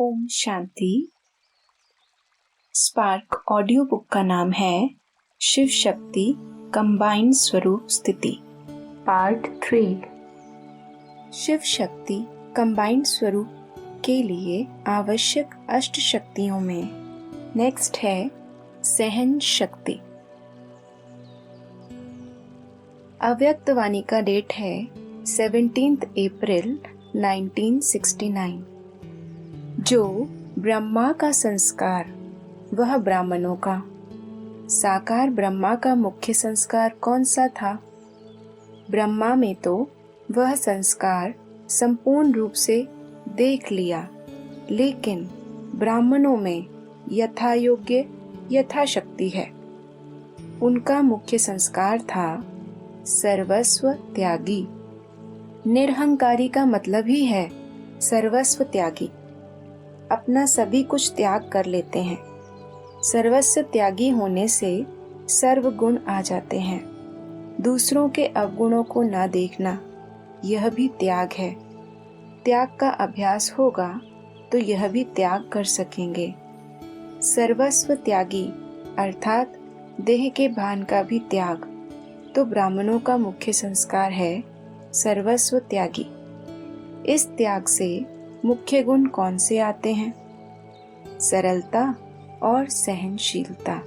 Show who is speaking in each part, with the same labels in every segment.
Speaker 1: Om Shanti. Spark audio book का नाम है शिव शक्ति कंबाइंड स्वरूप स्थिति, पार्ट 3। शिव शक्ति कंबाइंड स्वरूप के लिए आवश्यक अष्ट शक्तियों में नेक्स्ट है सहन शक्ति। अव्यक्त वाणी का डेट है 17 अप्रैल 1969। जो ब्रह्मा का संस्कार वह ब्राह्मणों का, साकार ब्रह्मा का मुख्य संस्कार कौन सा था? ब्रह्मा में तो वह संस्कार संपूर्ण रूप से देख लिया, लेकिन ब्राह्मणों में यथा योग्य यथाशक्ति है। उनका मुख्य संस्कार था सर्वस्व त्यागी। निरहंकारी का मतलब ही है सर्वस्व त्यागी। अपना सभी कुछ त्याग कर लेते हैं। सर्वस्व त्यागी होने से सर्व गुण आ जाते हैं। दूसरों के अवगुणों को ना देखना, यह भी त्याग है। त्याग का अभ्यास होगा तो यह भी त्याग कर सकेंगे। सर्वस्व त्यागी अर्थात देह के भान का भी त्याग। तो ब्राह्मणों का मुख्य संस्कार है सर्वस्व त्यागी। इस त्याग से मुख्य गुण कौन से आते हैं? सरलता और सहनशीलता।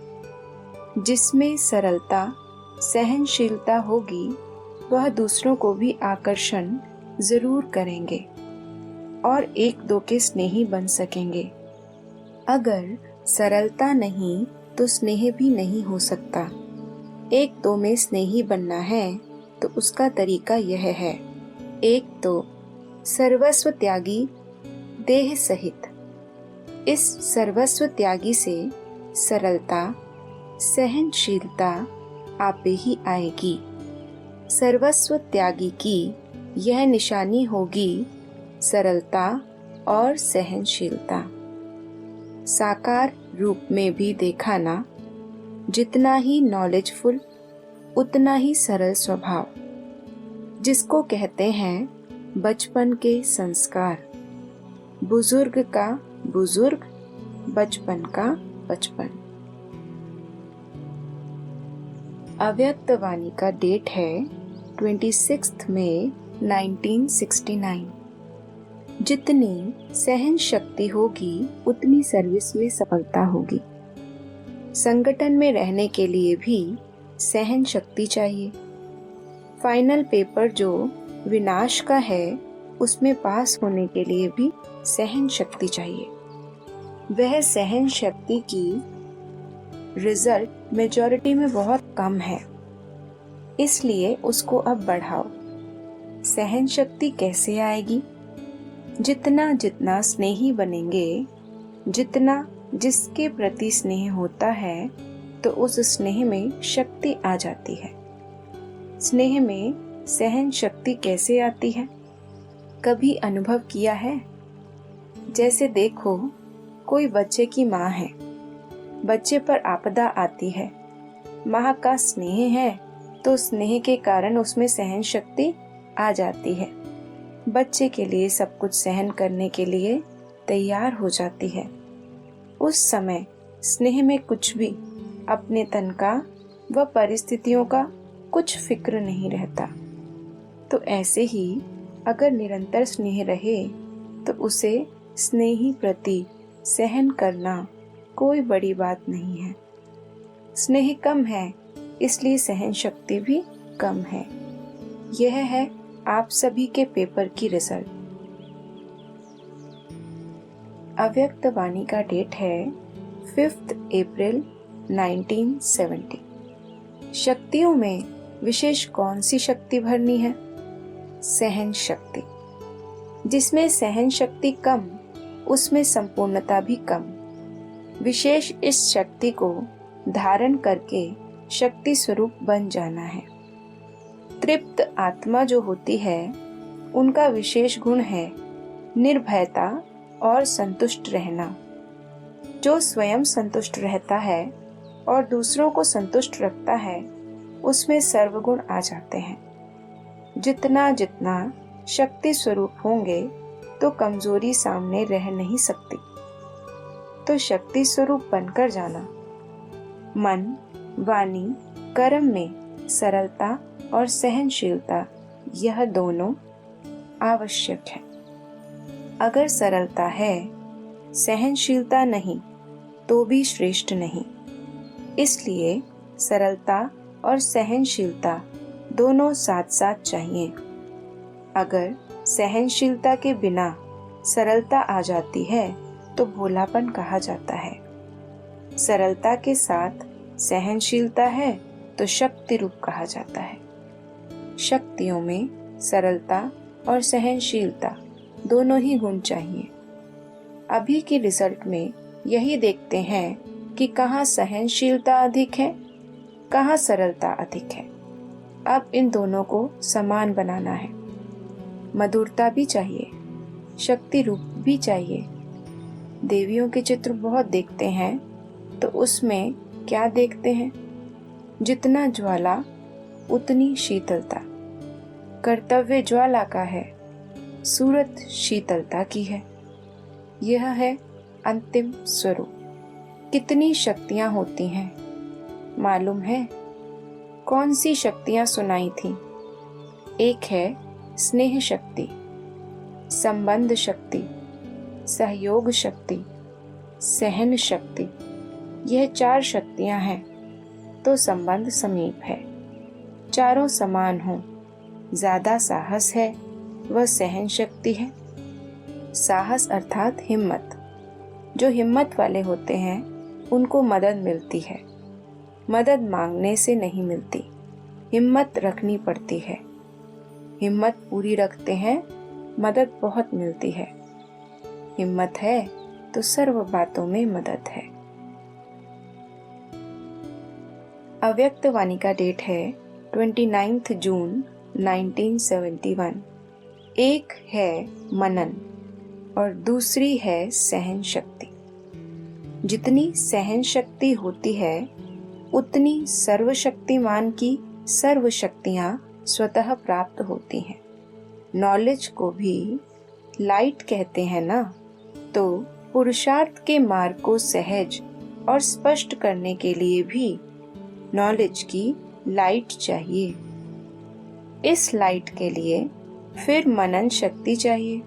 Speaker 1: जिसमें सरलता सहनशीलता होगी वह दूसरों को भी आकर्षण जरूर करेंगे और एक दो के स्नेही बन सकेंगे। अगर सरलता नहीं तो स्नेह भी नहीं हो सकता। एक दो में स्नेही बनना है तो उसका तरीका यह है। एक तो सर्वस्व त्यागी देह सहित। इस सर्वस्व त्यागी से सरलता सहनशीलता आपे ही आएगी। सर्वस्व त्यागी की यह निशानी होगी सरलता और सहनशीलता। साकार रूप में भी देखा ना, जितना ही नॉलेजफुल उतना ही सरल स्वभाव, जिसको कहते हैं बचपन के संस्कार। बुजुर्ग का बुजुर्ग, बचपन का बचपन। अव्यक्त वाणी का डेट है 26 मई 1969। जितनी सहन शक्ति होगी उतनी सर्विस में सफलता होगी। संगठन में रहने के लिए भी सहन शक्ति चाहिए। फाइनल पेपर जो विनाश का है उसमें पास होने के लिए भी सहन शक्ति चाहिए। वह सहन शक्ति की रिजल्ट मेजॉरिटी में बहुत कम है, इसलिए उसको अब बढ़ाओ। सहन शक्ति कैसे आएगी? जितना जितना स्नेही बनेंगे, जितना जिसके प्रति स्नेह होता है तो उस स्नेह में शक्ति आ जाती है। स्नेह में सहन शक्ति कैसे आती है? कभी अनुभव किया है? जैसे देखो, कोई बच्चे की माँ है, बच्चे पर आपदा आती है, माँ का स्नेह है तो स्नेह के कारण उसमें सहन शक्ति आ जाती है। बच्चे के लिए सब कुछ सहन करने के लिए तैयार हो जाती है। उस समय स्नेह में कुछ भी अपने तन का व परिस्थितियों का कुछ फिक्र नहीं रहता। तो ऐसे ही अगर निरंतर स्नेह रहे तो उसे स्नेही प्रति सहन करना कोई बड़ी बात नहीं है। स्नेह कम है इसलिए सहन शक्ति भी कम है। यह है आप सभी के पेपर की रिजल्ट। अव्यक्त वाणी का डेट है 5 अप्रैल 1970। शक्तियों में विशेष कौन सी शक्ति भरनी है? सहन शक्ति। जिसमें सहन शक्ति कम उसमें संपूर्णता भी कम। विशेष इस शक्ति को धारण करके शक्ति स्वरूप बन जाना है। तृप्त आत्मा जो होती है उनका विशेष गुण है निर्भयता और संतुष्ट रहना। जो स्वयं संतुष्ट रहता है और दूसरों को संतुष्ट रखता है उसमें सर्वगुण आ जाते हैं। जितना जितना शक्ति स्वरूप होंगे तो कमजोरी सामने रह नहीं सकती। तो शक्ति स्वरूप बनकर जाना। मन, वाणी, कर्म में सरलता और सहनशीलता, यह दोनों आवश्यक है। अगर सरलता है, सहनशीलता नहीं, तो भी श्रेष्ठ नहीं। इसलिए सरलता और सहनशीलता दोनों साथ साथ चाहिए। अगर सहनशीलता के बिना सरलता आ जाती है तो भोलापन कहा जाता है। सरलता के साथ सहनशीलता है तो शक्ति रूप कहा जाता है। शक्तियों में सरलता और सहनशीलता दोनों ही गुण चाहिए। अभी के रिजल्ट में यही देखते हैं कि कहाँ सहनशीलता अधिक है, कहाँ सरलता अधिक है। अब इन दोनों को समान बनाना है। मधुरता भी चाहिए, शक्ति रूप भी चाहिए। देवियों के चित्र बहुत देखते हैं, तो उसमें क्या देखते हैं? जितना ज्वाला उतनी शीतलता। कर्तव्य ज्वाला का है, सूरत शीतलता की है। यह है अंतिम स्वरूप। कितनी शक्तियां होती हैं मालूम है? कौन सी शक्तियां सुनाई थी? एक है स्नेह शक्ति, संबंध शक्ति, सहयोग शक्ति, सहन शक्ति। यह 4 शक्तियां हैं। तो संबंध समीप है, चारों समान हो। ज्यादा साहस है, वह सहन शक्ति है। साहस अर्थात हिम्मत। जो हिम्मत वाले होते हैं उनको मदद मिलती है। मदद मांगने से नहीं मिलती, हिम्मत रखनी पड़ती है। हिम्मत पूरी रखते हैं, मदद बहुत मिलती है। हिम्मत है तो सर्व बातों में मदद है। अव्यक्त वाणी का डेट है 29 जून 1971। एक है मनन और दूसरी है सहन शक्ति। जितनी सहन शक्ति होती है उतनी सर्वशक्तिमान की सर्व शक्तियां स्वतः प्राप्त होती हैं। नॉलेज को भी लाइट कहते हैं ना, तो पुरुषार्थ के मार्ग को सहज और स्पष्ट करने के लिए भी नॉलेज की लाइट चाहिए। इस लाइट के लिए फिर मनन शक्ति चाहिए।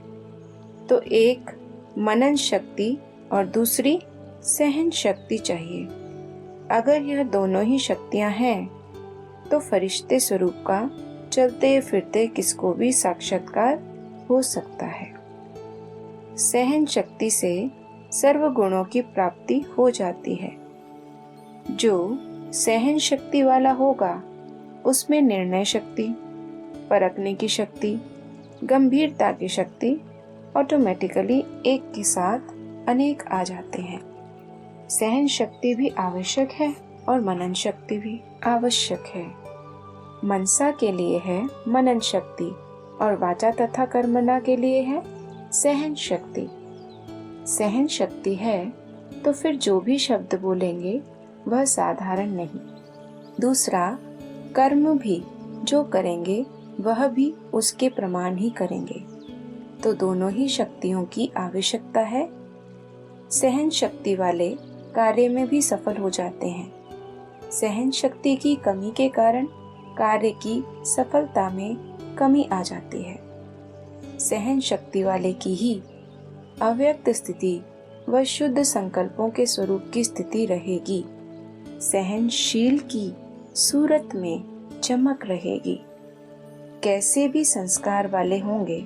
Speaker 1: तो एक मनन शक्ति और दूसरी सहन शक्ति चाहिए। अगर यह दोनों ही शक्तियां हैं तो फरिश्ते स्वरूप का चलते फिरते किसको भी साक्षात्कार हो सकता है। सहन शक्ति से सर्व गुणों की प्राप्ति हो जाती है। जो सहन शक्ति वाला होगा उसमें निर्णय शक्ति, परखने की शक्ति, गंभीरता की शक्ति ऑटोमेटिकली एक के साथ अनेक आ जाते हैं। सहन शक्ति भी आवश्यक है और मनन शक्ति भी आवश्यक है। मनसा के लिए है मनन शक्ति और वाचा तथा कर्मणा के लिए है सहन शक्ति। सहन शक्ति है तो फिर जो भी शब्द बोलेंगे वह साधारण नहीं। दूसरा, कर्म भी जो करेंगे वह भी उसके प्रमाण ही करेंगे। तो दोनों ही शक्तियों की आवश्यकता है। सहन शक्ति वाले कार्य में भी सफल हो जाते हैं। सहन शक्ति की कमी के कारण कार्य की सफलता में कमी आ जाती है। सहन शक्ति वाले की ही अव्यक्त स्थिति व शुद्ध संकल्पों के स्वरूप की स्थिति रहेगी। सहनशील की सूरत में चमक रहेगी। कैसे भी संस्कार वाले होंगे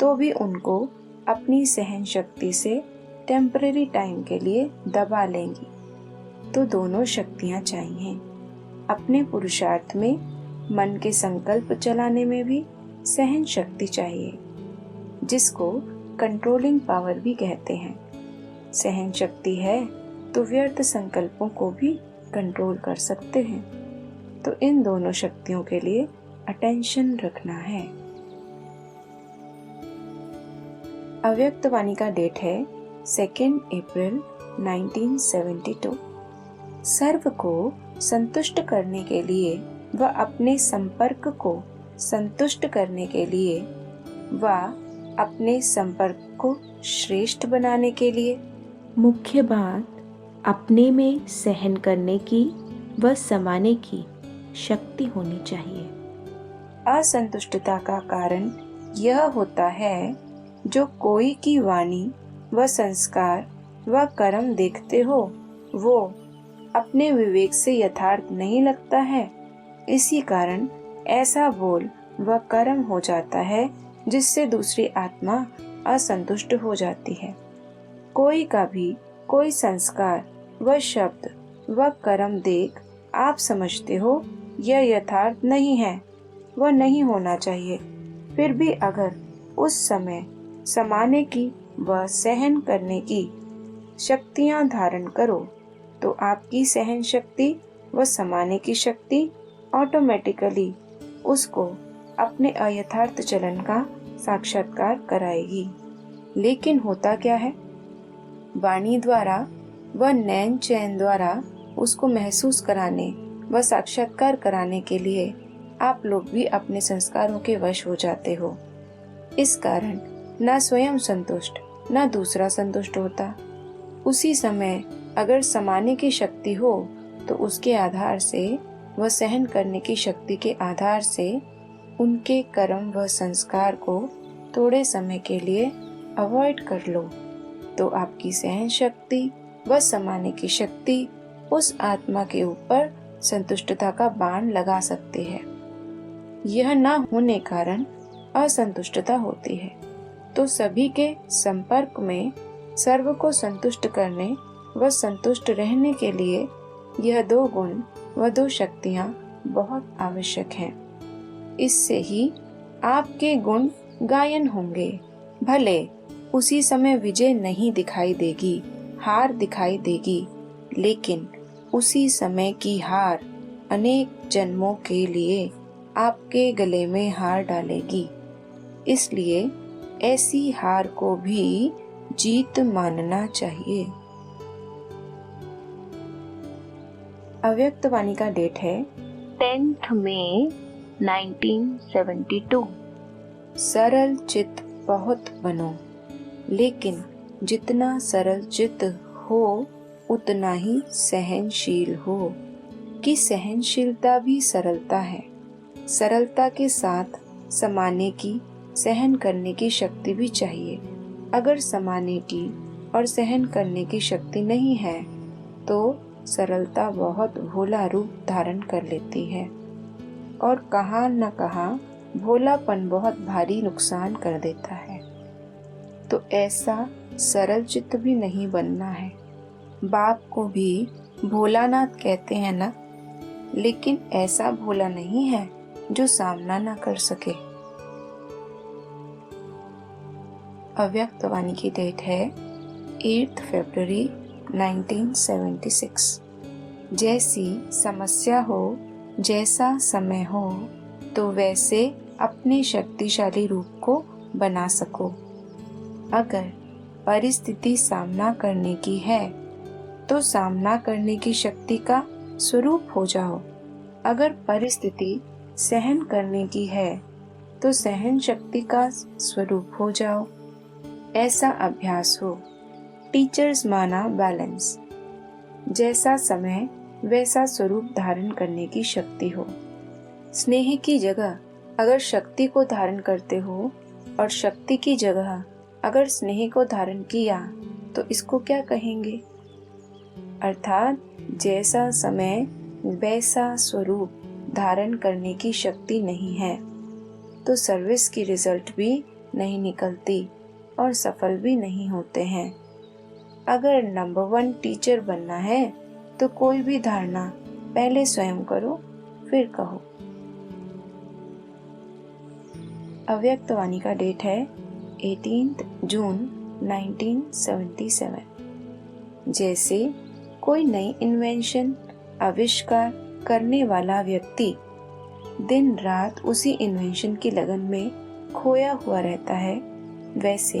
Speaker 1: तो भी उनको अपनी सहन शक्ति से टेम्परेरी टाइम के लिए दबा लेंगी। तो दोनों शक्तियां चाहिए। अपने पुरुषार्थ में मन के संकल्प चलाने में भी सहन शक्ति चाहिए, जिसको कंट्रोलिंग पावर भी कहते हैं। सहन शक्ति है तो व्यर्थ संकल्पों को भी कंट्रोल कर सकते हैं। तो इन दोनों शक्तियों के लिए अटेंशन रखना है। अव्यक्त वाणी का डेट है 2 अप्रैल 1972। सर्व को संतुष्ट करने के लिए व अपने संपर्क को संतुष्ट करने के लिए व अपने संपर्क को श्रेष्ठ बनाने के लिए।
Speaker 2: मुख्य बात अपने में सहन करने की व समाने की शक्ति होनी चाहिए।
Speaker 1: असंतुष्टता का कारण यह होता है जो कोई की वाणी व संस्कार व कर्म देखते हो वो अपने विवेक से यथार्थ नहीं लगता है। इसी कारण ऐसा बोल व कर्म हो जाता है जिससे दूसरी आत्मा असंतुष्ट हो जाती है। कोई का भी कोई संस्कार व शब्द व कर्म देख आप समझते हो यह यथार्थ नहीं है, वह नहीं होना चाहिए। फिर भी अगर उस समय समाने की व सहन करने की शक्तियां धारण करो तो आपकी सहन शक्ति व समाने की शक्ति ऑटोमेटिकली उसको अपने अयथार्थ चलन का साक्षात्कार कराएगी। लेकिन होता क्या है, वाणी द्वारा व नैन चैन द्वारा उसको महसूस कराने व साक्षात्कार कराने के लिए आप लोग भी अपने संस्कारों के वश हो जाते हो। इस कारण न स्वयं संतुष्ट न दूसरा संतुष्ट होता। उसी समय अगर समाने की शक्ति हो तो उसके आधार से व सहन करने की शक्ति के आधार से उनके कर्म व संस्कार को थोड़े समय के लिए अवॉइड कर लो तो आपकी सहन शक्ति व समाने की शक्ति उस आत्मा के ऊपर संतुष्टता का बाण लगा सकती है। यह न होने कारण असंतुष्टता होती है। तो सभी के संपर्क में सर्व को संतुष्ट करने व संतुष्ट रहने के लिए यह दो गुण व दो शक्तियां बहुत आवश्यक हैं। इससे ही आपके गुण गायन होंगे। भले उसी समय विजय नहीं दिखाई देगी, हार दिखाई देगी, लेकिन उसी समय की हार अनेक जन्मों के लिए आपके गले में हार डालेगी। इसलिए ऐसी हार को भी जीत मानना चाहिए। अव्यक्त वाणी का डेट है
Speaker 2: 10 मई 1972।
Speaker 1: सरल चित्त बहुत बनो, लेकिन जितना सरल चित्त हो उतना ही सहनशील हो। कि सहनशीलता भी सरलता है। सरलता के साथ समाने की, सहन करने की शक्ति भी चाहिए। अगर समाने की और सहन करने की शक्ति नहीं है तो सरलता बहुत भोला रूप धारण कर लेती है और कहाँ न कहाँ भोलापन बहुत भारी नुकसान कर देता है। तो ऐसा सरल चित्त भी नहीं बनना है। बाप को भी भोलानाथ कहते हैं ना, लेकिन ऐसा भोला नहीं है जो सामना ना कर सके। अव्यक्त वाणी की डेट है 8 फरवरी 1976। जैसी समस्या हो, जैसा समय हो, तो वैसे अपने शक्तिशाली रूप को बना सको। अगर परिस्थिति सामना करने की है तो सामना करने की शक्ति का स्वरूप हो जाओ। अगर परिस्थिति सहन करने की है तो सहन शक्ति का स्वरूप हो जाओ। ऐसा अभ्यास हो। टीचर्स माना बैलेंस। जैसा समय वैसा स्वरूप धारण करने की शक्ति हो। स्नेह की जगह अगर शक्ति को धारण करते हो और शक्ति की जगह अगर स्नेह को धारण किया तो इसको क्या कहेंगे? अर्थात जैसा समय वैसा स्वरूप धारण करने की शक्ति नहीं है तो सर्विस की रिजल्ट भी नहीं निकलती और सफल भी नहीं होते हैं। अगर नंबर 1 टीचर बनना है तो कोई भी धारणा पहले स्वयं करो फिर कहो। अव्यक्त वाणी का डेट है 18 जून 1977। जैसे कोई नई इन्वेंशन आविष्कार करने वाला व्यक्ति दिन रात उसी इन्वेंशन की लगन में खोया हुआ रहता है, वैसे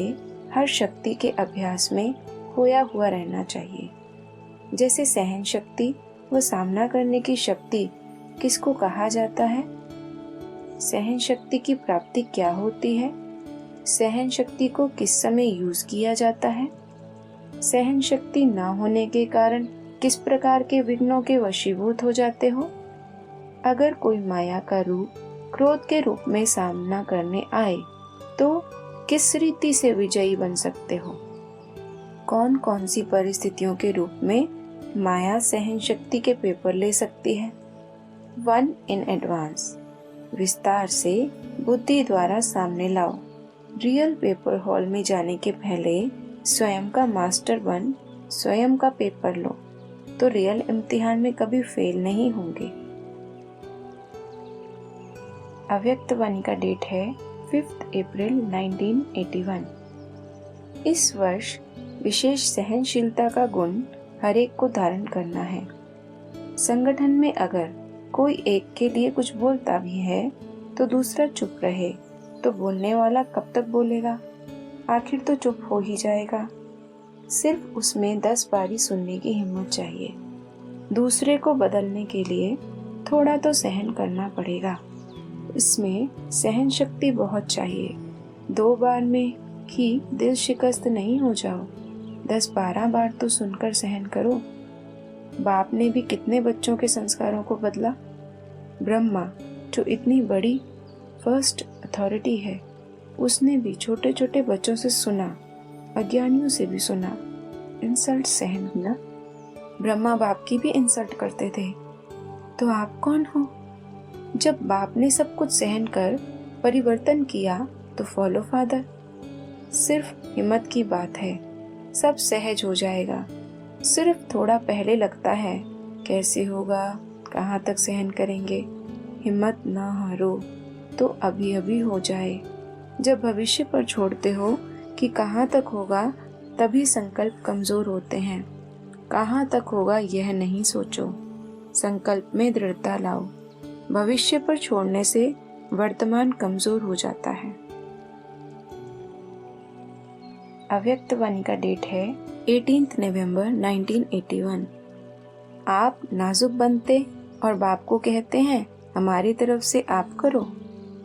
Speaker 1: हर शक्ति के अभ्यास में खोया हुआ रहना चाहिए। जैसे सहन शक्ति व सामना करने की शक्ति किसको कहा जाता है? सहन शक्ति की प्राप्ति क्या होती है? सहन शक्ति को किस समय यूज किया जाता है? सहन शक्ति न होने के कारण किस प्रकार के विघ्नों के वशीभूत हो जाते हो? अगर कोई माया का रूप क्रोध के रूप में सामना करने आए तो किस रीति से विजयी बन सकते हो? कौन कौन सी परिस्थितियों के रूप में माया सहन शक्ति के पेपर ले सकती है? 1 इन एडवांस, विस्तार से बुद्धि द्वारा सामने लाओ। रियल पेपर हॉल में जाने के पहले स्वयं का मास्टर बन स्वयं का पेपर लो, तो रियल इम्तिहान में कभी फेल नहीं होंगे। अव्यक्त वाणी का डेट है 5 अप्रैल 1981। इस वर्ष विशेष सहनशीलता का गुण हर एक को धारण करना है। संगठन में अगर कोई एक के लिए कुछ बोलता भी है तो दूसरा चुप रहे, तो बोलने वाला कब तक बोलेगा? आखिर तो चुप हो ही जाएगा। सिर्फ उसमें 10 बारी सुनने की हिम्मत चाहिए। दूसरे को बदलने के लिए थोड़ा तो सहन करना पड़ेगा। इसमें सहन शक्ति बहुत चाहिए। 2 बार में ही दिल शिकस्त नहीं हो जाओ, 10-12 बार तो सुनकर सहन करो। बाप ने भी कितने बच्चों के संस्कारों को बदला। ब्रह्मा जो इतनी बड़ी फर्स्ट अथॉरिटी है, उसने भी छोटे छोटे बच्चों से सुना, अज्ञानियों से भी सुना, इंसल्ट सहन किया। ब्रह्मा बाप की भी इंसल्ट करते थे, तो आप कौन हो? जब बाप ने सब कुछ सहन कर परिवर्तन किया तो फॉलो फादर। सिर्फ हिम्मत की बात है, सब सहज हो जाएगा। सिर्फ थोड़ा पहले लगता है कैसे होगा, कहाँ तक सहन करेंगे। हिम्मत ना हारो, तो अभी अभी हो जाए। जब भविष्य पर छोड़ते हो कि कहाँ तक होगा, तभी संकल्प कमजोर होते हैं। कहाँ तक होगा यह नहीं सोचो, संकल्प में दृढ़ता लाओ। भविष्य पर छोड़ने से वर्तमान कमजोर हो जाता है। अव्यक्त वाणी का डेट है 18 नवंबर 1981। आप नाजुक बनते और बाप को कहते हैं हमारी तरफ से आप करो।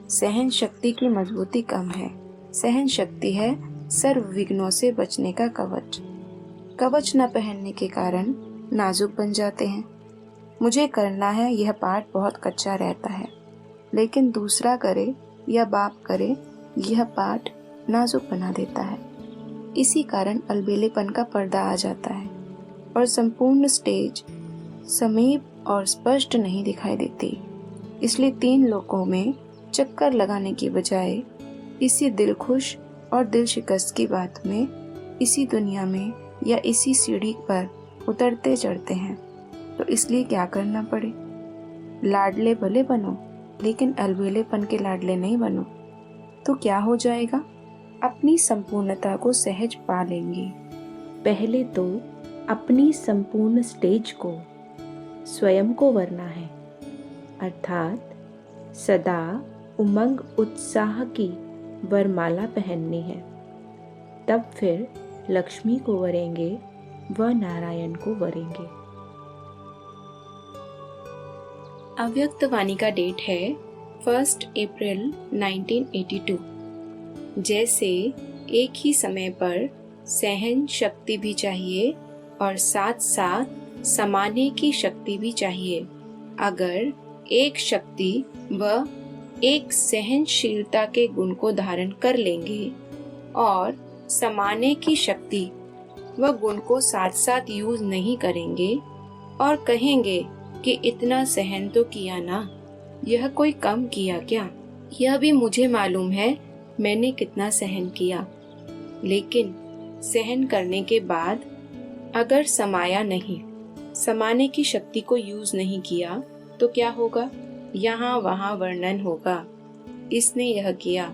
Speaker 1: सहन शक्ति की मजबूती कम है। सहन शक्ति है सर्व विघ्नों से बचने का कवच। कवच न पहनने के कारण नाजुक बन जाते हैं। मुझे करना है, यह पाठ बहुत कच्चा रहता है, लेकिन दूसरा करे या बाप करे, यह पाठ नाजुक बना देता है। इसी कारण अलबेलेपन का पर्दा आ जाता है और संपूर्ण स्टेज समीप और स्पष्ट नहीं दिखाई देती। इसलिए 3 लोकों में चक्कर लगाने की बजाय इसी दिल खुश और दिल शिकस्त की बात में इसी दुनिया में या इसी सीढ़ी पर उतरते चढ़ते हैं। तो इसलिए क्या करना पड़े? लाडले भले बनो, लेकिन अलबेलेपन के लाडले नहीं बनो। तो क्या हो जाएगा? अपनी संपूर्णता को सहज पा लेंगे।
Speaker 2: पहले तो अपनी संपूर्ण स्टेज को स्वयं को वरना है, अर्थात सदा उमंग उत्साह की वरमाला पहननी है। तब फिर लक्ष्मी को वरेंगे व नारायण को वरेंगे।
Speaker 1: अव्यक्त वाणी का डेट है 1 अप्रैल 1982। जैसे एक ही समय पर सहन शक्ति भी चाहिए और साथ साथ समाने की शक्ति भी चाहिए। अगर एक शक्ति व एक सहनशीलता के गुण को धारण कर लेंगे और समाने की शक्ति व गुण को साथ साथ यूज नहीं करेंगे और कहेंगे कि इतना सहन तो किया ना, यह कोई कम किया क्या? यह भी मुझे मालूम है मैंने कितना सहन किया। लेकिन सहन करने के बाद अगर समाया नहीं, समाने की शक्ति को यूज नहीं किया, तो क्या होगा? यहाँ वहाँ वर्णन होगा, इसने यह किया,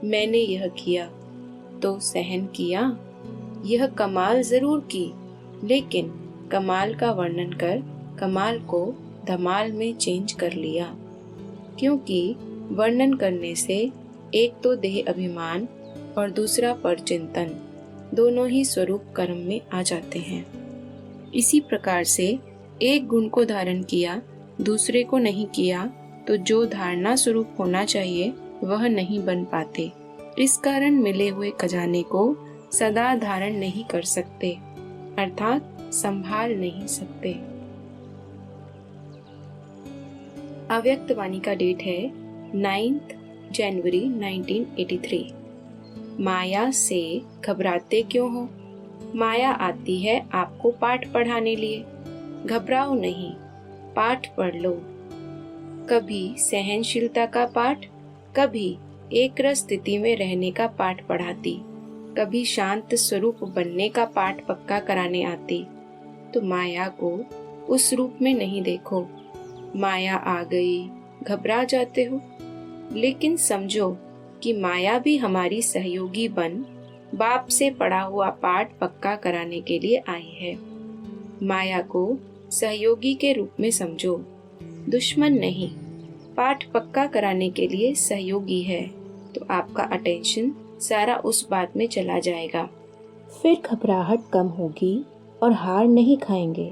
Speaker 1: मैंने यह किया, तो सहन किया। यह कमाल जरूर की, लेकिन कमाल का वर्णन कर कमाल को धमाल में चेंज कर लिया। क्योंकि वर्णन करने से एक तो देह अभिमान और दूसरा पर चिंतन, दोनों ही स्वरूप कर्म में आ जाते हैं। इसी प्रकार से एक गुण को धारण किया, दूसरे को नहीं किया, तो जो धारणा स्वरूप होना चाहिए वह नहीं बन पाते। इस कारण मिले हुए खजाने को सदा धारण नहीं कर सकते, अर्थात संभाल नहीं सकते। अव्यक्त वाणी का डेट है 9 जनवरी 1983। माया से घबराते क्यों हो? माया आती है आपको पाठ पढ़ाने लिए। घबराओ नहीं, पाठ पढ़ लो। कभी सहनशीलता का पाठ, कभी एक रस स्थिति में रहने का पाठ पढ़ाती, कभी शांत स्वरूप बनने का पाठ पक्का कराने आती। तो माया को उस रूप में नहीं देखो। माया आ गई, घबरा जाते हो, लेकिन समझो कि माया भी हमारी सहयोगी बन बाप से पढ़ा हुआ पाठ पक्का कराने के लिए आई है। माया को सहयोगी के रूप में समझो, दुश्मन नहीं। पाठ पक्का कराने के लिए सहयोगी है, तो आपका अटेंशन सारा उस बात में चला जाएगा।
Speaker 2: फिर घबराहट कम होगी और हार नहीं खाएंगे।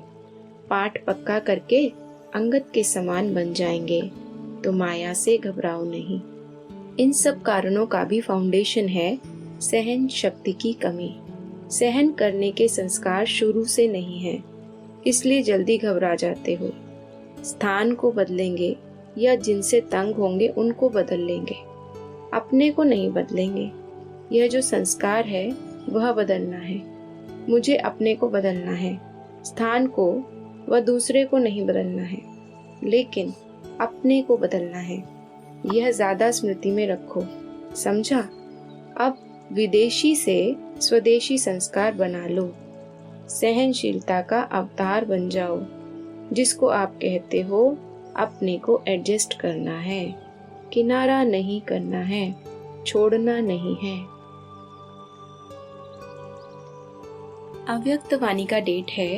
Speaker 1: पाठ पक्का करके अंगद के समान बन जाएंगे, तो माया से घबराओ नहीं। इन सब कारणों का भी फाउंडेशन है सहन शक्ति की कमी। सहन करने के संस्कार शुरू से नहीं है, इसलिए जल्दी घबरा जाते हो। स्थान को बदलेंगे या जिनसे तंग होंगे उनको बदल लेंगे, अपने को नहीं बदलेंगे। यह जो संस्कार है वह बदलना है। मुझे अपने को बदलना है, स्थान को व दूसरे को नहीं बदलना है, लेकिन अपने को बदलना है। यह ज्यादा स्मृति में रखो, समझा? अब विदेशी से स्वदेशी संस्कार बना लो। सहनशीलता का अवतार बन जाओ। जिसको आप कहते हो अपने को एडजस्ट करना है, किनारा नहीं करना है, छोड़ना नहीं है। अव्यक्त वाणी का डेट है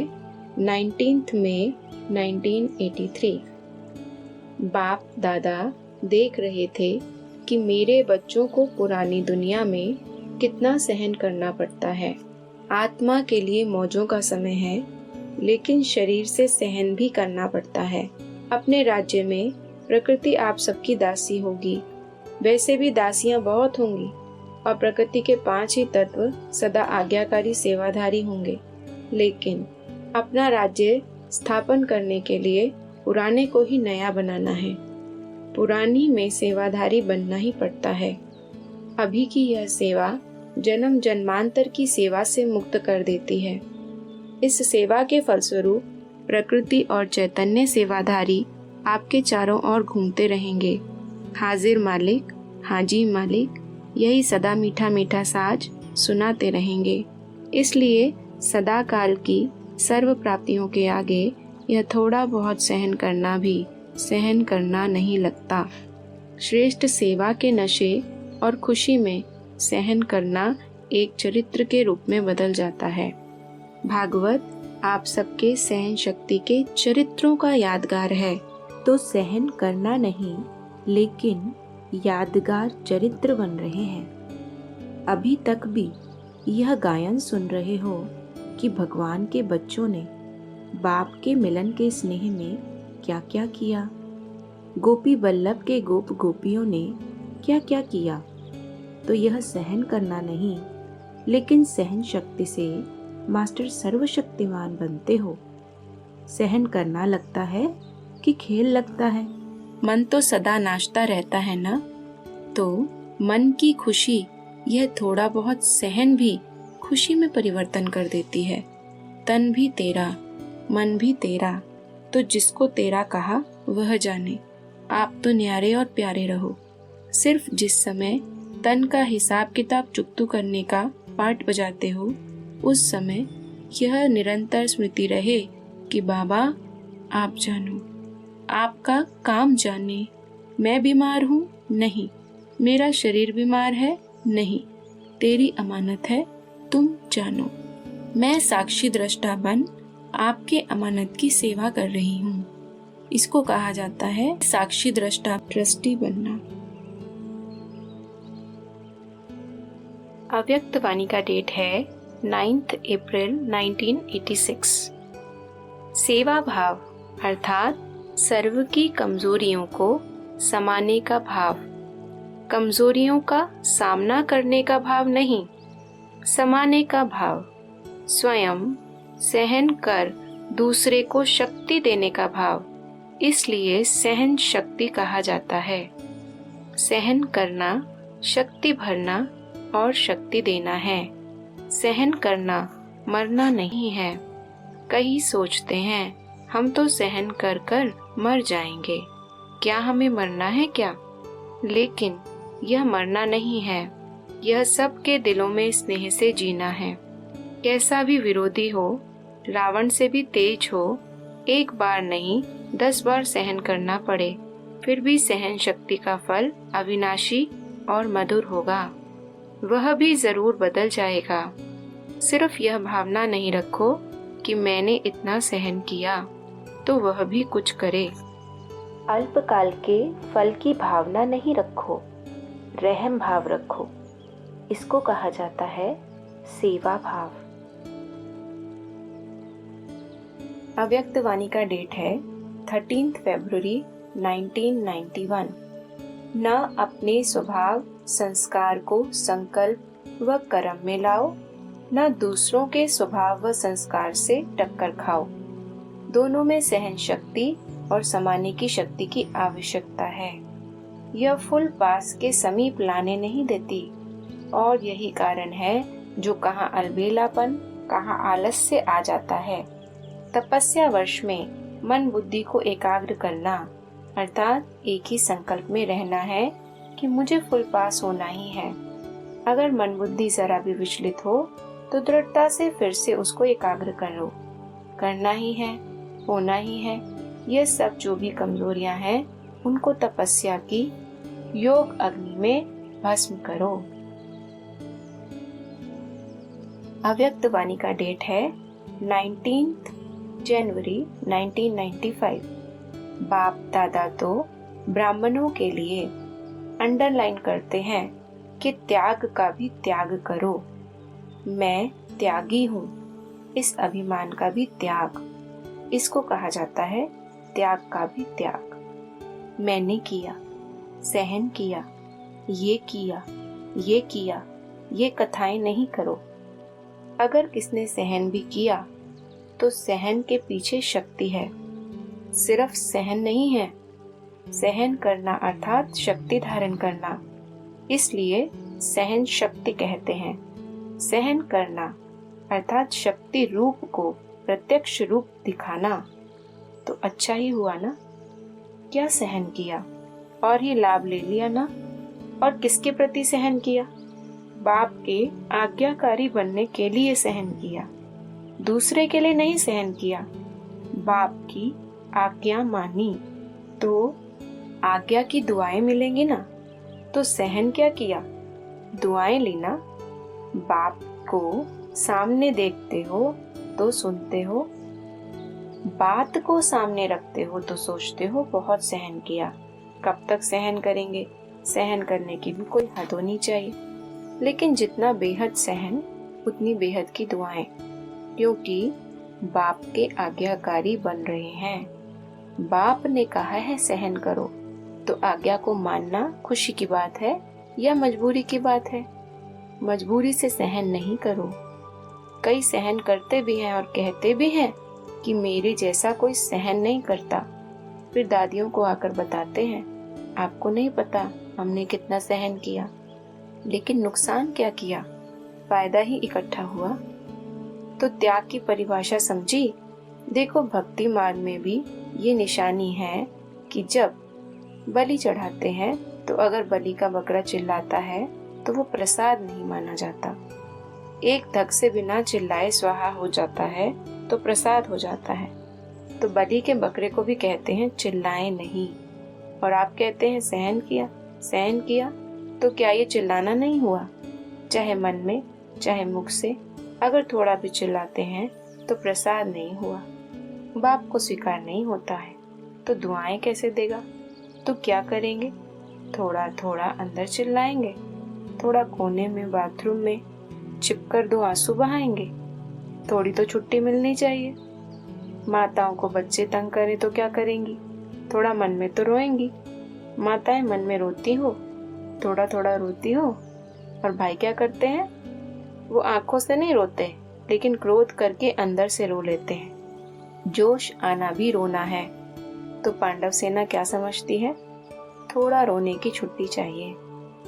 Speaker 1: 19 मई 1983। बाप दादा देख रहे थे कि मेरे बच्चों को पुरानी दुनिया में कितना सहन करना पड़ता है। आत्मा के लिए मौजों का समय है, लेकिन शरीर से सहन भी करना पड़ता है। अपने राज्य में प्रकृति आप सबकी दासी होगी, वैसे भी दासियां बहुत होंगी, और प्रकृति के 5 ही तत्व सदा आज्ञाकारी सेवाधारी होंगे। लेकिन अपना राज्य स्थापन करने के लिए पुराने को ही नया बनाना है। पुरानी में सेवाधारी बनना ही पड़ता है। अभी की यह सेवा जन्म जन्मांतर की सेवा से मुक्त कर देती है। इस सेवा के फलस्वरूप प्रकृति और चैतन्य सेवाधारी आपके चारों ओर घूमते रहेंगे। हाजिर मालिक, हाजी मालिक, यही सदा मीठा मीठा साज सुनाते रहेंगे। इसलिए सदा काल की सर्व प्राप्तियों के आगे यह थोड़ा बहुत सहन करना भी सहन करना नहीं लगता। श्रेष्ठ सेवा के नशे और खुशी में सहन करना एक चरित्र के रूप में बदल जाता है। भागवत आप सबके सहन शक्ति के चरित्रों का यादगार है।
Speaker 2: तो सहन करना नहीं, लेकिन यादगार चरित्र बन रहे हैं। अभी तक भी यह गायन सुन रहे हो कि भगवान के बच्चों ने बाप के मिलन के स्नेह में क्या क्या किया। गोपी बल्लभ के गोप गोपियों ने क्या क्या किया। तो यह सहन करना नहीं, लेकिन सहन शक्ति से मास्टर सर्वशक्तिमान बनते हो। सहन करना लगता है कि खेल लगता है?
Speaker 1: मन तो सदा नाचता रहता है ना, तो मन की खुशी यह थोड़ा बहुत सहन भी खुशी में परिवर्तन कर देती है। तन भी तेरा, मन भी तेरा, तो जिसको तेरा कहा वह जाने। आप तो न्यारे और प्यारे रहो। सिर्फ जिस समय तन का हिसाब किताब चुकतू करने का पाठ बजाते हो, उस समय यह निरंतर स्मृति रहे कि बाबा आप जानो, आपका काम जाने। मैं बीमार हूँ? नहीं। मेरा शरीर बीमार है? नहीं। तेरी अमानत है, तुम जानो। मैं साक्षी दृष्टा बन आपके अमानत की सेवा कर रही हूँ। इसको कहा जाता है साक्षी दृष्टा, ट्रस्टी बनना। अव्यक्त वाणी का डेट है 9 अप्रैल 1986। सेवा भाव अर्थात सर्व की कमजोरियों को समाने का भाव। कमजोरियों का सामना करने का भाव नहीं, समाने का भाव, स्वयं सहन कर दूसरे को शक्ति देने का भाव, इसलिए सहन शक्ति कहा जाता है। सहन करना शक्ति भरना और शक्ति देना है। सहन करना मरना नहीं है। कई सोचते हैं हम तो सहन कर कर मर जाएंगे, क्या हमें मरना है क्या? लेकिन यह मरना नहीं है, यह सबके दिलों में स्नेह से जीना है। कैसा भी विरोधी हो, रावण से भी तेज हो, एक बार नहीं 10 बार सहन करना पड़े, फिर भी सहन शक्ति का फल अविनाशी और मधुर होगा। वह भी जरूर बदल जाएगा। सिर्फ यह भावना नहीं रखो कि मैंने इतना सहन किया तो वह भी कुछ करे।
Speaker 2: अल्पकाल के फल की भावना नहीं रखो, रहम भाव रखो। इसको कहा जाता है सेवा भाव।
Speaker 1: अव्यक्त वाणी का डेट है 13 फरवरी 1991। न अपने स्वभाव संस्कार को संकल्प व कर्म में लाओ, न दूसरों के स्वभाव व संस्कार से टक्कर खाओ। दोनों में सहन शक्ति और समाने की शक्ति की आवश्यकता है। यह फुल पास के समीप लाने नहीं देती, और यही कारण है जो कहाँ अलबेलापन कहाँ आलस्य आ जाता है। तपस्या वर्ष में मन बुद्धि को एकाग्र करना अर्थात एक ही संकल्प में रहना है कि मुझे फुल पास होना ही है। अगर मन बुद्धि जरा भी विचलित हो तो दृढ़ता से फिर से उसको एकाग्र करो। करना ही है, होना ही है। ये सब जो भी कमजोरियां हैं उनको तपस्या की योग अग्नि में भस्म करो। अव्यक्त वाणी का डेट है 19 जनवरी 1995। बाप दादा तो ब्राह्मणों के लिए अंडरलाइन करते हैं कि त्याग का भी त्याग करो। मैं त्यागी हूँ, इस अभिमान का भी त्याग, इसको कहा जाता है त्याग का भी त्याग। मैंने किया, सहन किया, ये किया, ये किया, ये कथाएं नहीं करो। अगर किसने सहन भी किया तो सहन के पीछे शक्ति है, सिर्फ सहन नहीं है। सहन करना अर्थात शक्ति धारण करना, इसलिए सहन शक्ति कहते हैं। सहन करना अर्थात शक्ति रूप को प्रत्यक्ष रूप दिखाना, तो अच्छा ही हुआ ना। क्या सहन किया और ये लाभ ले लिया ना। और किसके प्रति सहन किया? बाप के आज्ञाकारी बनने के लिए सहन किया, दूसरे के लिए नहीं सहन किया। बाप की आज्ञा मानी तो आज्ञा की दुआएं मिलेंगी ना। तो सहन क्या किया? दुआएं लेना। बाप को सामने देखते हो तो सुनते हो, बात को सामने रखते हो तो सोचते हो बहुत सहन किया। कब तक सहन करेंगे? सहन करने की भी कोई हद होनी चाहिए। लेकिन जितना बेहद सहन उतनी बेहद की दुआएं, क्योंकि बाप के आज्ञाकारी बन रहे हैं। बाप ने कहा है सहन करो, तो आज्ञा को मानना खुशी की बात है या मजबूरी की बात है? मजबूरी से सहन नहीं करो। कई सहन करते भी हैं और कहते भी हैं कि मेरे जैसा कोई सहन नहीं करता। फिर दादियों को आकर बताते हैं, आपको नहीं पता हमने कितना सहन किया। लेकिन नुकसान क्या किया? फायदा ही इकट्ठा हुआ। तो त्याग की परिभाषा समझी? देखो, भक्ति मार्ग में भी ये निशानी है कि जब बलि चढ़ाते हैं तो अगर बलि का बकरा चिल्लाता है तो वो प्रसाद नहीं माना जाता। एक धक से बिना चिल्लाए स्वाहा हो जाता है तो प्रसाद हो जाता है। तो बलि के बकरे को भी कहते हैं चिल्लाए नहीं। और आप कहते हैं सहन किया, सहन किया, तो क्या ये चिल्लाना नहीं हुआ? चाहे मन में चाहे मुख से अगर थोड़ा भी चिल्लाते हैं तो प्रसाद नहीं हुआ। बाप को स्वीकार नहीं होता है तो दुआएं कैसे देगा? तो क्या करेंगे? थोड़ा थोड़ा अंदर चिल्लाएंगे, थोड़ा कोने में बाथरूम में छिपकर 2 आंसू बहाएंगे। थोड़ी तो छुट्टी मिलनी चाहिए। माताओं को बच्चे तंग करे तो क्या करेंगी? थोड़ा मन में तो रोएंगी। माताएं मन में रोती हो थोड़ा थोड़ा रोती हो। और भाई क्या करते हैं? वो आंखों से नहीं रोते, लेकिन क्रोध करके अंदर से रो लेते हैं। जोश आना भी रोना है। तो पांडव सेना क्या समझती है? थोड़ा रोने की छुट्टी चाहिए।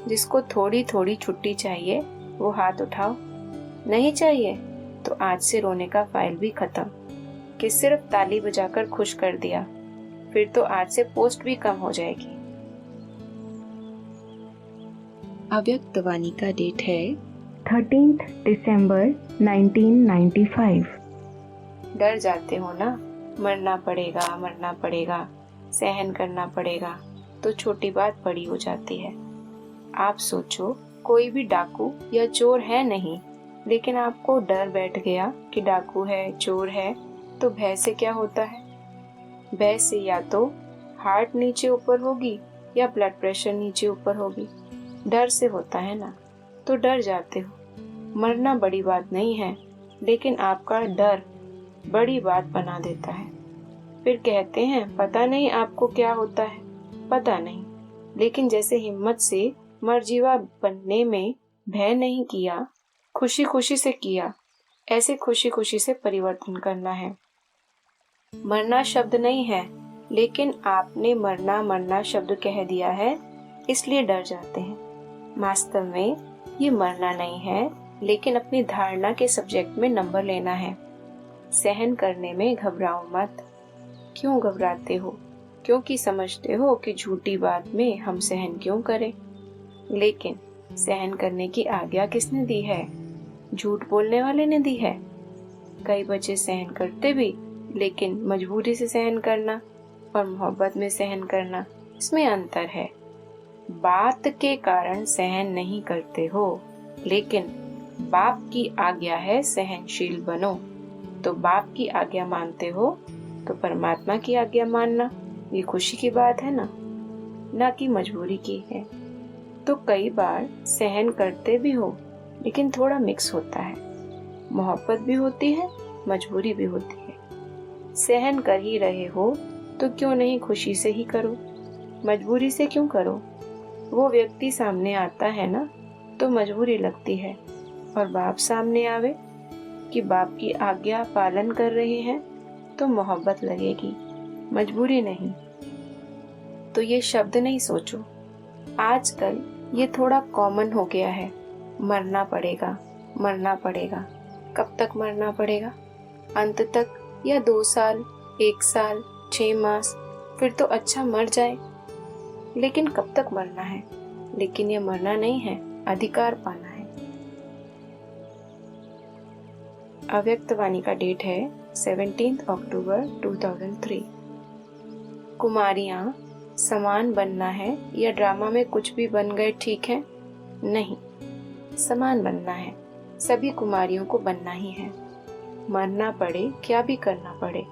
Speaker 1: जिसको थोड़ी थोड़ी छुट्टी चाहिए वो हाथ उठाओ। नहीं चाहिए तो आज से रोने का फाइल भी खत्म, कि सिर्फ ताली बजाकर खुश कर दिया। फिर तो आज से पोस्ट भी कम हो जाएगी। अव्यक्त वाणी का डेट है 13 दिसंबर 1995। डर जाते हो ना, मरना पड़ेगा, मरना पड़ेगा, सहन करना पड़ेगा, तो छोटी बात बड़ी हो जाती है। आप सोचो, कोई भी डाकू या चोर है नहीं, लेकिन आपको डर बैठ गया कि डाकू है, चोर है, तो भय से क्या होता है? भय से या तो हार्ट नीचे ऊपर होगी या ब्लड प्रेशर नीचे ऊपर होगी। डर से होता है ना, तो डर जाते हो। मरना बड़ी बात नहीं है, लेकिन आपका डर बड़ी बात बना देता है। फिर कहते हैं पता नहीं आपको क्या होता है, पता नहीं, लेकिन जैसे हिम्मत से मरजीवा बनने में भय नहीं किया, खुशी खुशी से किया, ऐसे खुशी खुशी से परिवर्तन करना है। मरना शब्द नहीं है, लेकिन आपने मरना मरना शब्द कह दिया है, इसलिए डर जाते हैं। वास्तव में ये मरना नहीं है, लेकिन अपनी धारणा के सब्जेक्ट में नंबर लेना है। सहन करने में घबराओ मत। क्यों घबराते हो? क्योंकि समझते हो कि झूठी बात में हम सहन क्यों करें। लेकिन सहन करने की आज्ञा किसने दी है? झूठ बोलने वाले ने दी है। कई बच्चे सहन करते भी, लेकिन मजबूरी से सहन करना और मोहब्बत में सहन करना, इसमें अंतर है। बात के कारण सहन नहीं करते हो, लेकिन बाप की आज्ञा है सहनशील बनो। तो बाप की आज्ञा मानते हो तो परमात्मा की आज्ञा मानना ये खुशी की बात है ना कि मजबूरी की है। तो कई बार सहन करते भी हो, लेकिन थोड़ा मिक्स होता है। मोहब्बत भी होती है, मजबूरी भी होती है। सहन कर ही रहे हो तो क्यों नहीं खुशी से ही करो, मजबूरी से क्यों करो? वो व्यक्ति सामने आता है ना, तो मजबूरी लगती है, और बाप सामने आवे कि बाप की आज्ञा पालन कर रहे हैं, तो मोहब्बत लगेगी, मजबूरी नहीं। तो ये शब्द नहीं सोचो। आजकल ये थोड़ा कॉमन हो गया है, मरना पड़ेगा, मरना पड़ेगा। कब तक मरना पड़ेगा? अंत तक या 2 साल, 1 साल, 6 मास, फिर तो अच्छा मर जाए। लेकिन कब तक मरना है? लेकिन ये मरना नहीं है, अधिकार पाना है। अव्यक्त वाणी का डेट है 17 अक्टूबर 2003। कुमारियां समान बनना है या ड्रामा में कुछ भी बन गए ठीक है? नहीं, समान बनना है। सभी कुमारियों को बनना ही है। मरना पड़े, क्या भी करना पड़े,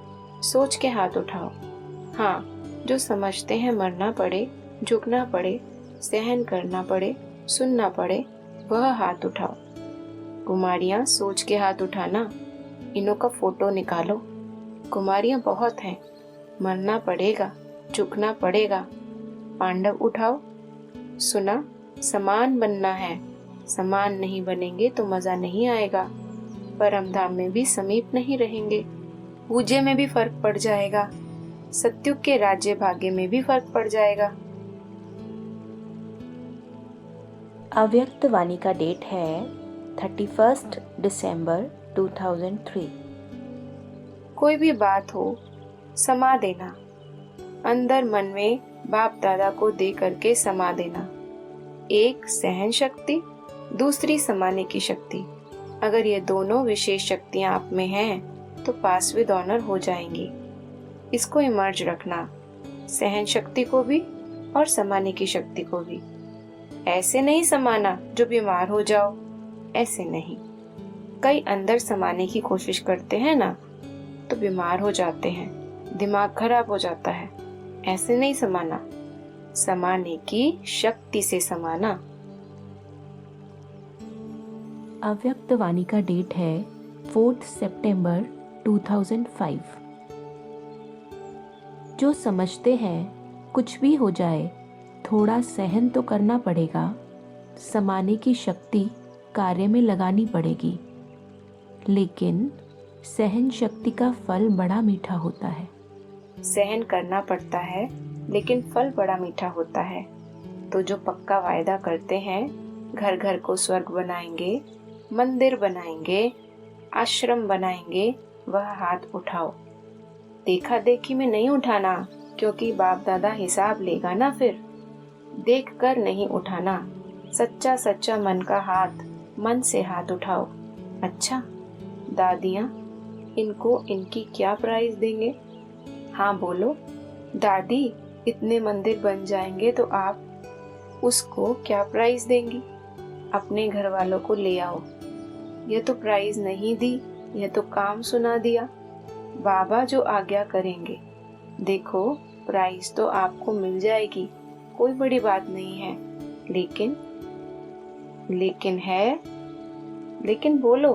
Speaker 1: सोच के हाथ उठाओ। हाँ, जो समझते हैं मरना पड़े, झुकना पड़े, सहन करना पड़े, सुनना पड़े, वह हाथ उठाओ। कुमारियां सोच के हाथ उठाना। इनों का फोटो निकालो। कुमारियां बहुत हैं, मरना पड़ेगा, झुकना पड़ेगा। पांडव उठाओ। सुना, समान बनना है। समान नहीं बनेंगे तो मजा नहीं आएगा। परमधाम में भी समीप नहीं रहेंगे। पूजे में भी फर्क पड़ जाएगा। सत्युग के राज्य भाग्य में भी फर्क पड़ जाएगा।
Speaker 2: अव्यक्त वाणी का डेट है 31 दिसंबर 2003।
Speaker 1: कोई भी बात हो, समा देना। अंदर मन में बाप दादा को दे करके समा देना। एक सहन शक्ति, दूसरी समाने की शक्ति। अगर ये दोनों विशेष शक्तियां आप में हैं, तो पास विद ऑनर हो जाएंगी। इसको इमर्ज रखना, सहन शक्ति को भी और समाने की शक्ति को भी। ऐसे नहीं समाना जो बीमार हो जाओ, ऐसे नहीं। कई अंदर समाने की कोशिश करते हैं ना, तो बीमार हो जाते हैं, दिमाग खराब हो जाता है। ऐसे नहीं समाना, समाने की शक्ति से समाना।
Speaker 2: अव्यक्त वाणी का डेट है 4 सितंबर 2005। जो समझते हैं कुछ भी हो जाए थोड़ा सहन तो करना पड़ेगा, समाने की शक्ति कार्य में लगानी पड़ेगी, लेकिन सहन शक्ति का फल बड़ा मीठा होता है।
Speaker 1: सहन करना पड़ता है लेकिन फल बड़ा मीठा होता है। तो जो पक्का वायदा करते हैं, घर घर को स्वर्ग बनाएंगे, मंदिर बनाएंगे, आश्रम बनाएंगे, वह हाथ उठाओ। देखा देखी में नहीं उठाना, क्योंकि बाप दादा हिसाब लेगा ना फिर। देख कर नहीं उठाना, सच्चा सच्चा मन का हाथ, मन से हाथ उठाओ। अच्छा दादियाँ, इनको इनकी क्या प्राइस देंगे? हाँ बोलो। दादी, इतने मंदिर बन जाएंगे तो आप उसको क्या प्राइस देंगी? अपने घर वालों को ले आओ। यह तो प्राइस नहीं दी, यह तो काम सुना दिया। बाबा जो आज्ञा करेंगे। देखो, प्राइस तो आपको मिल जाएगी, कोई बड़ी बात नहीं है। लेकिन बोलो।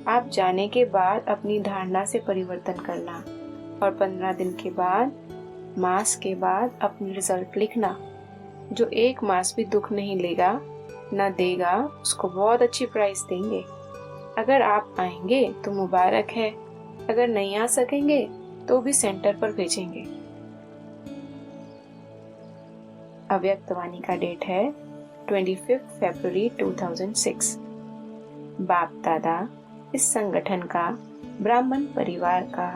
Speaker 1: आप जाने के बाद अपनी धारणा से परिवर्तन करना और 15 दिन के बाद, मास के बाद अपनी रिजल्ट लिखना। जो 1 मास भी दुख नहीं लेगा न देगा, उसको बहुत अच्छी प्राइस देंगे। अगर आप आएंगे तो मुबारक है, अगर नहीं आ सकेंगे तो भी सेंटर पर भेजेंगे। अव्यक्त वाणी का डेट है 25 फरवरी 2006। बाप दादा इस संगठन का, ब्राह्मण परिवार का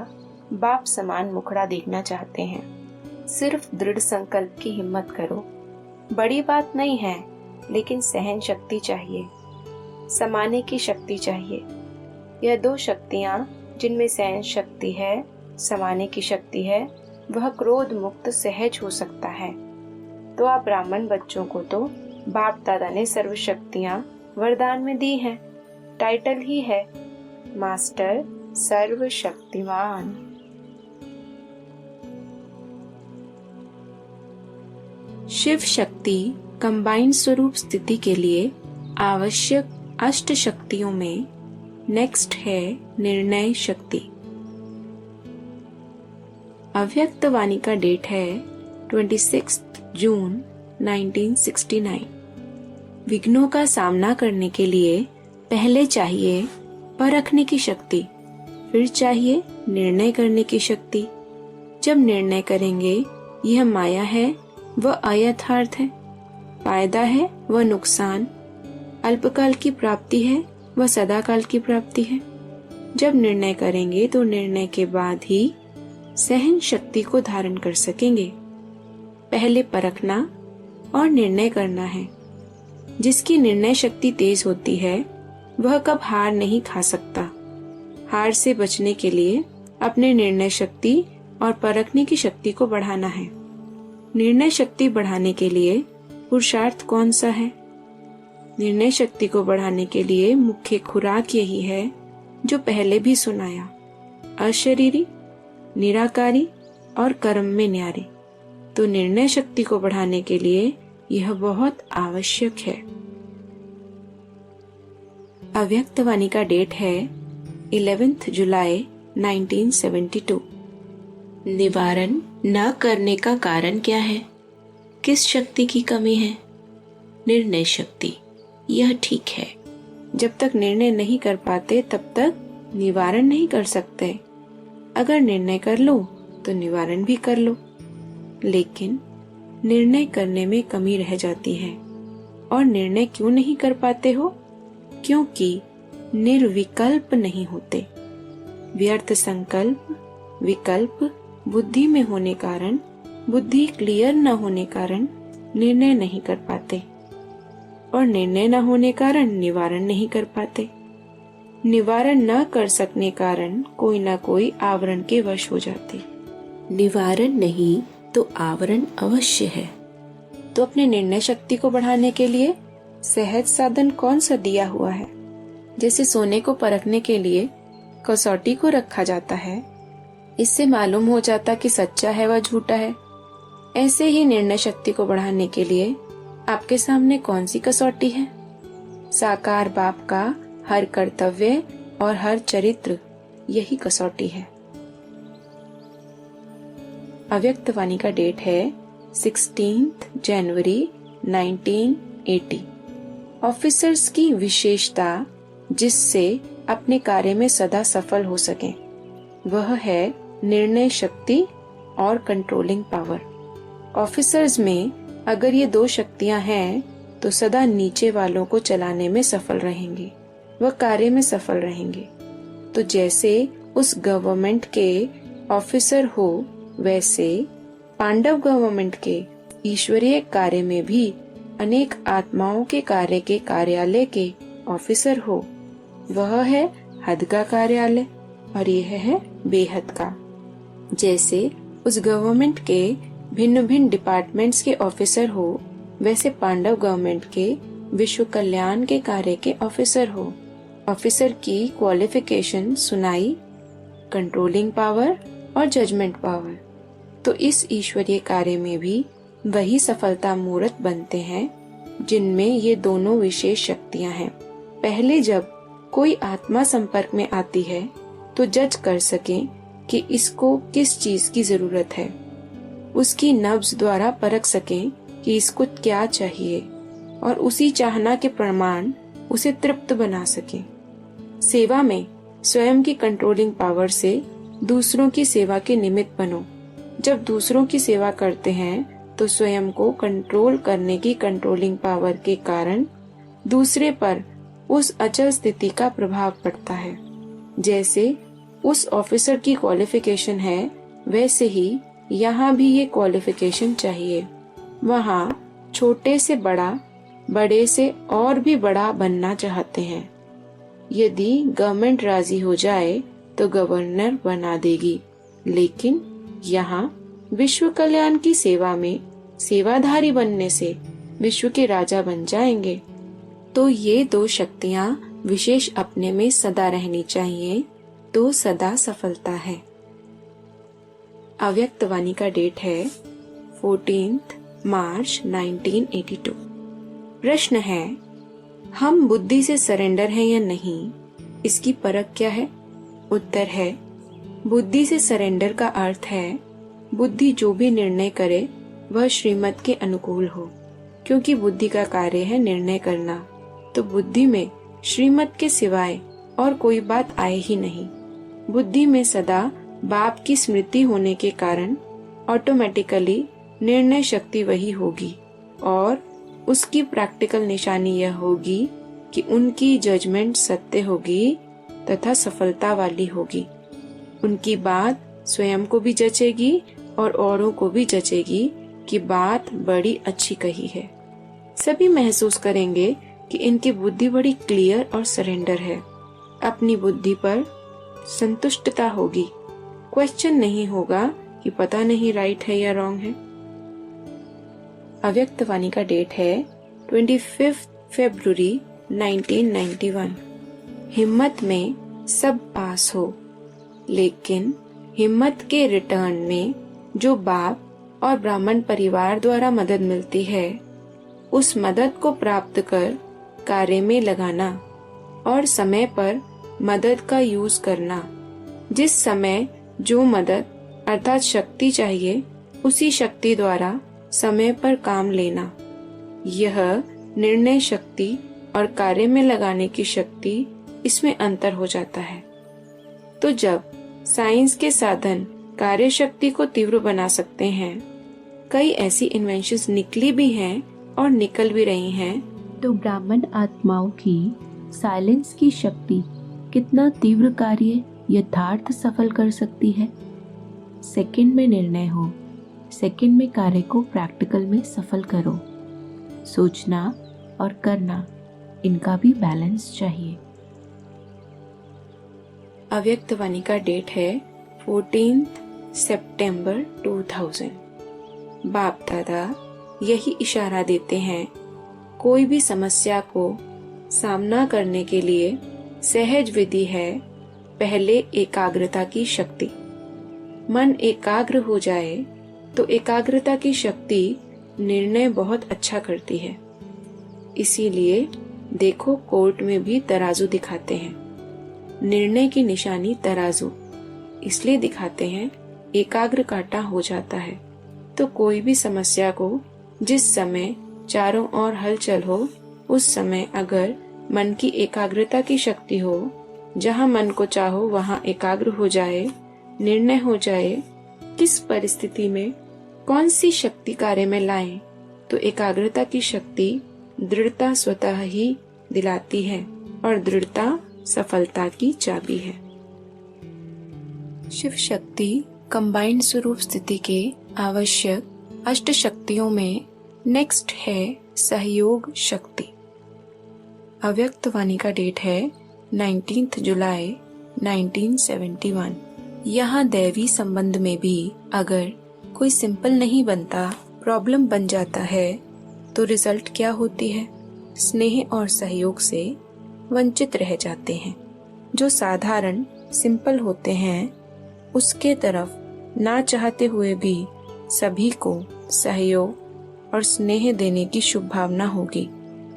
Speaker 1: बाप समान मुखड़ा देखना चाहते हैं। सिर्फ दृढ़ संकल्प की हिम्मत करो। बड़ी बात नहीं है, लेकिन सहन शक्ति चाहिए, समाने की शक्ति चाहिए। यह 2 शक्तियाँ जिनमें सहन शक्ति है, समाने की शक्ति है, वह क्रोध मुक्त सहज हो सकता है। तो आप ब्राह्मण बच्चों को तो बाप दादा ने सर्व शक्तियाँ वरदान में दी हैं। टाइटल ही है मास्टर सर्वशक्तिमान।
Speaker 2: शिव शक्ति कंबाइंड स्वरूप स्थिति के लिए आवश्यक 8 शक्तियों में नेक्स्ट है निर्णय शक्ति। अव्यक्त वाणी का डेट है 26 जून 1969। विघ्नों का सामना करने के लिए पहले चाहिए परखने की शक्ति, फिर चाहिए निर्णय करने की शक्ति। जब निर्णय करेंगे यह माया है वह अयथार्थ है, फायदा है वह नुकसान, अल्पकाल की प्राप्ति है वह सदाकाल की प्राप्ति है। जब निर्णय करेंगे तो निर्णय के बाद ही सहन शक्ति को धारण कर सकेंगे। पहले परखना और निर्णय करना है। जिसकी निर्णय शक्ति तेज होती है वह कब हार नहीं खा सकता। हार से बचने के लिए अपने निर्णय शक्ति और परखने की शक्ति को बढ़ाना है। निर्णय शक्ति बढ़ाने के लिए पुरुषार्थ कौन सा है? निर्णय शक्ति को बढ़ाने के लिए मुख्य खुराक यही है जो पहले भी सुनाया, अशरीरी, निराकारी और कर्म में न्यारे। तो निर्णय शक्ति को बढ़ाने के लिए यह बहुत आवश्यक है। अव्यक्त वाणी का डेट है 11 जुलाई 1972। निवारण न करने का कारण क्या है? किस शक्ति की कमी है? निर्णय शक्ति। यह ठीक है, जब तक निर्णय नहीं कर पाते तब तक निवारण नहीं कर सकते। अगर निर्णय कर लो तो निवारण भी कर लो, लेकिन निर्णय करने में कमी रह जाती है। और निर्णय क्यों नहीं कर पाते हो? क्योंकि निर्विकल्प नहीं होते। व्यर्थ संकल्प, विकल्प बुद्धि में होने कारण, बुद्धि क्लियर न होने कारण निर्णय नहीं कर पाते, और निर्णय न होने कारण निवारण नहीं कर पाते। निवारण न कर सकने कारण कोई न कोई आवरण के वश हो जाते। निवारण नहीं तो आवरण अवश्य है। तो अपने निर्णय शक्ति को बढ़ाने के लिए सहज साधन कौन सा दिया हुआ है? जैसे सोने को परखने के लिए कसौटी को रखा जाता है, इससे मालूम हो जाता कि सच्चा है व झूठा है। ऐसे ही निर्णय शक्ति को बढ़ाने के लिए आपके सामने कौन सी कसौटी है? साकार बाप का हर कर्तव्य और हर चरित्र, यही कसौटी है। अव्यक्त वाणी का डेट है
Speaker 1: 16 जनवरी 1980। ऑफिसर्स की विशेषता जिससे अपने कार्य में सदा सफल हो सकें, वह है निर्णय शक्ति और कंट्रोलिंग पावर। ऑफिसर्स में अगर ये दो शक्तियां हैं तो सदा नीचे वालों को चलाने में सफल रहेंगे, वह कार्य में सफल रहेंगे। तो जैसे उस गवर्नमेंट के ऑफिसर हो, वैसे पांडव गवर्नमेंट के ईश्वरीय कार्य में भी अनेक आत्माओं के कार्य के कार्यालय के ऑफिसर हो। वह है हद का कार्यालय और यह है बेहद का। जैसे उस गवर्नमेंट के भिन्न भिन्न डिपार्टमेंट्स के ऑफिसर हो, वैसे पांडव गवर्नमेंट के विश्व कल्याण के कार्य के ऑफिसर हो। ऑफिसर की क्वालिफिकेशन सुनाई, कंट्रोलिंग पावर और जजमेंट पावर। तो इस ईश्वरीय कार्य में भी वही सफलता मूर्त बनते हैं जिनमें ये दोनों विशेष शक्तियां हैं। पहले जब कोई आत्मा संपर्क में आती है तो जज कर सकें कि इसको किस चीज की जरूरत है, उसकी नब्ज द्वारा परख सकें कि इसको क्या चाहिए और उसी चाहना के प्रमाण उसे तृप्त बना सकें। सेवा में स्वयं की कंट्रोलिंग पावर से दूसरों की सेवा के निमित्त बनो। जब दूसरों की सेवा करते हैं तो स्वयं को कंट्रोल करने की कंट्रोलिंग पावर के कारण दूसरे पर उस अचल स्थिति का प्रभाव पड़ता है। जैसे उस ऑफिसर की क्वालिफिकेशन है, वैसे ही यहाँ भी ये क्वालिफिकेशन चाहिए। वहाँ छोटे से बड़ा, बड़े से और भी बड़ा बनना चाहते हैं। यदि गवर्नमेंट राजी हो जाए तो गवर्नर बना देगी, लेकिन यहाँ विश्व कल्याण की सेवा में सेवाधारी बनने से विश्व के राजा बन जाएंगे। तो ये दो शक्तियाँ विशेष अपने में सदा रहनी चाहिए, तो सदा सफलता है। अव्यक्त वाणी का डेट है 14 मार्च 1982। प्रश्न है, हम बुद्धि से सरेंडर हैं या नहीं, इसकी परख क्या है? उत्तर है, बुद्धि से सरेंडर का अर्थ है बुद्धि जो भी निर्णय करे वह श्रीमत के अनुकूल हो। क्योंकि बुद्धि का कार्य है निर्णय करना, तो बुद्धि में श्रीमत के सिवाय और कोई बात आए ही नहीं। बुद्धि में सदा बाप की स्मृति होने के कारण ऑटोमेटिकली निर्णय शक्ति वही होगी और उसकी प्रैक्टिकल निशानी यह होगी कि उनकी जजमेंट सत्य होगी तथा सफलता वाली होगी। उनकी बात स्वयं को भी जचेगी और औरों को भी जचेगी कि बात बड़ी अच्छी कही है। सभी महसूस करेंगे कि इनकी बुद्धि बड़ी क्लियर और सरेंडर है। अपनी बुद्धि पर संतुष्टता होगी, क्वेश्चन नहीं होगा कि पता नहीं राइट है या रॉन्ग है। अव्यक्त वाणी का डेट है 25 फरवरी 1991। हिम्मत में सब पास हो, लेकिन हिम्मत के रिटर्न में जो बाप और ब्राह्मण परिवार द्वारा मदद मिलती है, उस मदद को प्राप्त कर कार्य में लगाना और समय पर मदद का यूज करना। जिस समय जो मदद अर्थात शक्ति चाहिए, उसी शक्ति द्वारा समय पर काम लेना। यह निर्णय शक्ति और कार्य में लगाने की शक्ति, इसमें अंतर हो जाता है। तो जब साइंस के साधन कार्य शक्ति को तीव्र बना सकते हैं, कई ऐसी इन्वेंशंस निकली भी हैं और निकल भी रही हैं,
Speaker 2: तो ब्राह्मण आत्माओं की साइलेंस की शक्ति कितना तीव्र कार्य यथार्थ सफल कर सकती है। सेकंड में निर्णय हो, सेकंड में कार्य को प्रैक्टिकल में सफल करो। सोचना और करना, इनका भी बैलेंस चाहिए।
Speaker 1: अव्यक्त वाणी का डेट है 14 सितंबर 2000। बाप दादा यही इशारा देते हैं, कोई भी समस्या को सामना करने के लिए सहज विधि है पहले एकाग्रता की शक्ति। मन एकाग्र हो जाए तो एकाग्रता की शक्ति निर्णय बहुत अच्छा करती है। इसीलिए देखो कोर्ट में भी तराजू दिखाते हैं। निर्णय की निशानी तराजू इसलिए दिखाते हैं, एकाग्र काटा हो जाता है। तो कोई भी समस्या को जिस समय चारों ओर हलचल हो, उस समय अगर मन की एकाग्रता की शक्ति हो, जहाँ मन को चाहो वहाँ एकाग्र हो जाए, निर्णय हो जाए, किस परिस्थिति में कौन सी शक्ति कार्य में लाएं, तो एकाग्रता की शक्ति दृढ़ता स्वतः ही दिलाती है और दृढ़ता सफलता की चाबी है। शिव शक्ति कंबाइंड स्वरूप स्थिति के आवश्यक अष्ट शक्तियों में नेक्स्ट है सहयोग शक्ति। अव्यक्त वाणी का डेट है 19 जुलाई 1971। यहाँ दैवी संबंध में भी अगर कोई सिंपल नहीं बनता, प्रॉब्लम बन जाता है, तो रिजल्ट क्या होती है? स्नेह और सहयोग से वंचित रह जाते हैं। जो साधारण सिंपल होते हैं, उसके तरफ ना चाहते हुए भी सभी को सहयोग और स्नेह देने की शुभ भावना होगी,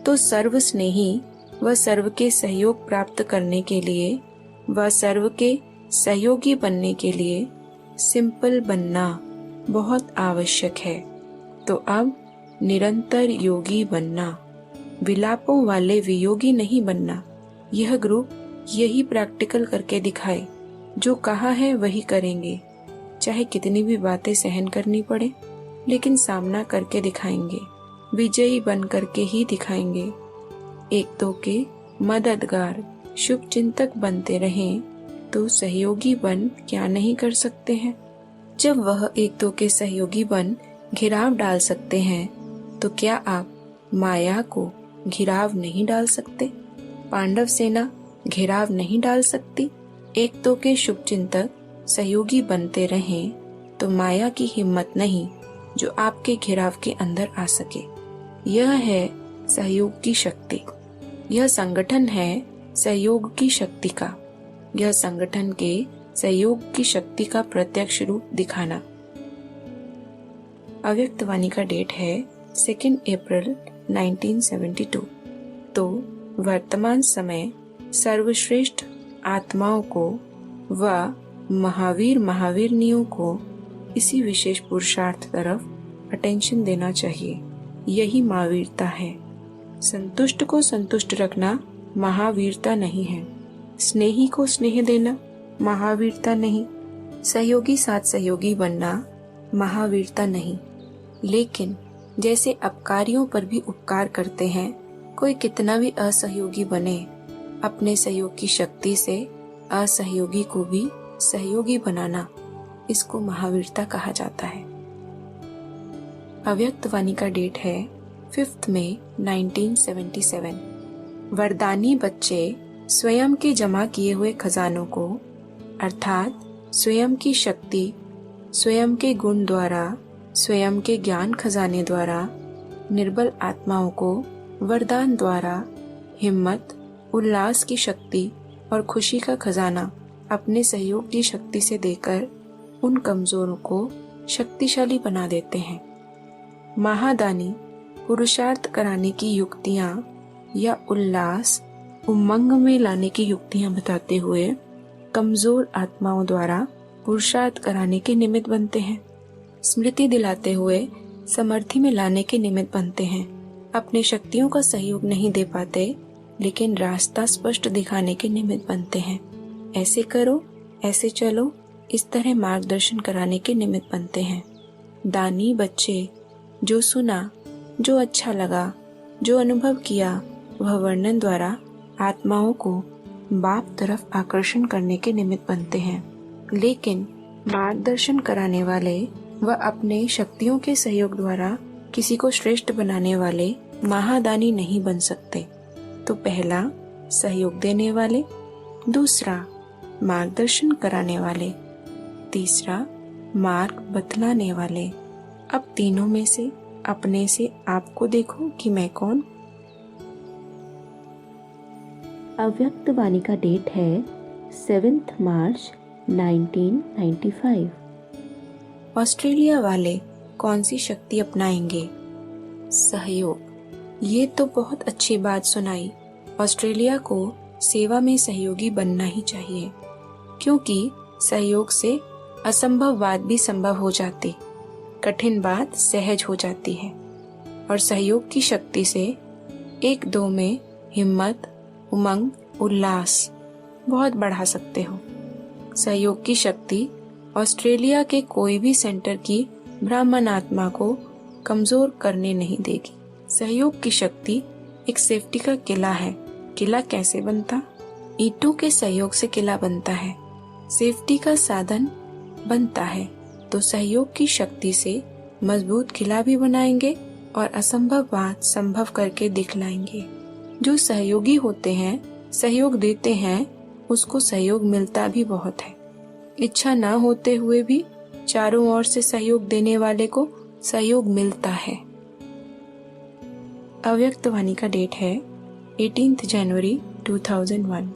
Speaker 1: तो सर्व स्नेही व सर्व के सहयोग प्राप्त करने के लिए व सर्व के सहयोगी बनने के लिए सिंपल बनना बहुत आवश्यक है। तो अब निरंतर योगी बनना, विलापों वाले वियोगी नहीं बनना। यह ग्रुप यही प्रैक्टिकल करके दिखाए। जो कहा है वही करेंगे, चाहे कितनी भी बातें सहन करनी पड़े, लेकिन सामना करके दिखाएंगे, विजयी बन करके ही दिखाएंगे। एक दो के मददगार शुभ चिंतक बनते रहें तो सहयोगी बन क्या नहीं कर सकते हैं। जब वह एक दो के सहयोगी बन घिराव डाल सकते हैं, तो क्या आप माया को घिराव नहीं डाल सकते? पांडव सेना घिराव नहीं डाल सकती? एक दो के शुभ चिंतक सहयोगी बनते रहें तो माया की हिम्मत नहीं जो आपके घिराव के अंदर आ सके। यह है सहयोग की शक्ति। यह संगठन है सहयोग की शक्ति का। यह संगठन के सहयोग की शक्ति का प्रत्यक्ष रूप दिखाना। अव्यक्त वाणी का डेट है 2 अप्रैल 1972। तो वर्तमान समय सर्वश्रेष्ठ आत्माओं को व महावीरनियों को इसी विशेष पुरुषार्थ तरफ अटेंशन देना चाहिए। यही महावीरता है। संतुष्ट को संतुष्ट रखना महावीरता नहीं है। स्नेही को स्नेह देना महावीरता नहीं। सहयोगी साथ सहयोगी बनना महावीरता नहीं। लेकिन जैसे अपकारियों पर भी उपकार करते हैं, कोई कितना भी असहयोगी बने, अपने सहयोग की शक्ति से असहयोगी को भी सहयोगी बनाना, इसको महावीरता कहा जाता है। अव्यक्त वाणी का डेट है 5 मई 1977। वरदानी बच्चे स्वयं के जमा किए हुए खजानों को, अर्थात स्वयं की शक्ति, स्वयं के गुण द्वारा, स्वयं के ज्ञान खजाने द्वारा निर्बल आत्माओं को वरदान द्वारा हिम्मत, उल्लास की शक्ति और खुशी का खजाना अपने सहयोग की शक्ति से देकर उन कमजोरों को शक्तिशाली बना देते हैं। महादानी पुरुषार्थ कराने की युक्तियां या उल्लास, उमंग में लाने की युक्तियां बताते हुए कमजोर आत्माओं द्वारा पुरुषार्थ कराने के निमित्त बनते हैं। स्मृति दिलाते हुए समर्थि में लाने के निमित्त बनते हैं। अपने शक्तियों का सहयोग नहीं दे पाते, लेकिन रास्ता स्पष्ट दिखाने के निमित्त बनते हैं। ऐसे करो, ऐसे चलो, इस तरह मार्गदर्शन कराने के निमित्त बनते हैं। दानी बच्चे जो सुना, जो अच्छा लगा, जो अनुभव किया, वह वर्णन द्वारा आत्माओं को बाप तरफ आकर्षण करने के निमित्त बनते हैं। लेकिन मार्गदर्शन कराने वाले व अपने शक्तियों के सहयोग द्वारा किसी को श्रेष्ठ बनाने वाले महादानी नहीं बन सकते। तो पहला सहयोग देने वाले, दूसरा मार्गदर्शन कराने वाले, तीसरा मार्ग बतलाने वाले। अब तीनों में से अपने से आपको देखो कि मैं कौन।
Speaker 2: अव्यक्त वाणी का डेट है 7 मार्च 1995।
Speaker 1: ऑस्ट्रेलिया वाले कौन सी शक्ति अपनाएंगे? सहयोग। ये तो बहुत अच्छी बात सुनाई। ऑस्ट्रेलिया को सेवा में सहयोगी बनना ही चाहिए, क्योंकि सहयोग से असंभव बात भी संभव हो जाती। कठिन बात सहज हो जाती है और सहयोग की शक्ति से एक दो में हिम्मत, उमंग, उल्लास बहुत बढ़ा सकते हो। सहयोग की शक्ति ऑस्ट्रेलिया के कोई भी सेंटर की ब्राह्मण आत्मा को कमजोर करने नहीं देगी। सहयोग की शक्ति एक सेफ्टी का किला है। किला कैसे बनता? ईंटों के सहयोग से किला बनता है, सेफ्टी का साधन बनता है। तो सहयोग की शक्ति से मजबूत किला भी बनाएंगे और असंभव बात संभव करके दिखलाएंगे। जो सहयोगी होते हैं, सहयोग देते हैं, उसको सहयोग मिलता भी बहुत है। इच्छा ना होते हुए भी चारों ओर से सहयोग देने वाले को सहयोग मिलता है। अव्यक्त वाणी का डेट है 18 जनवरी 2001।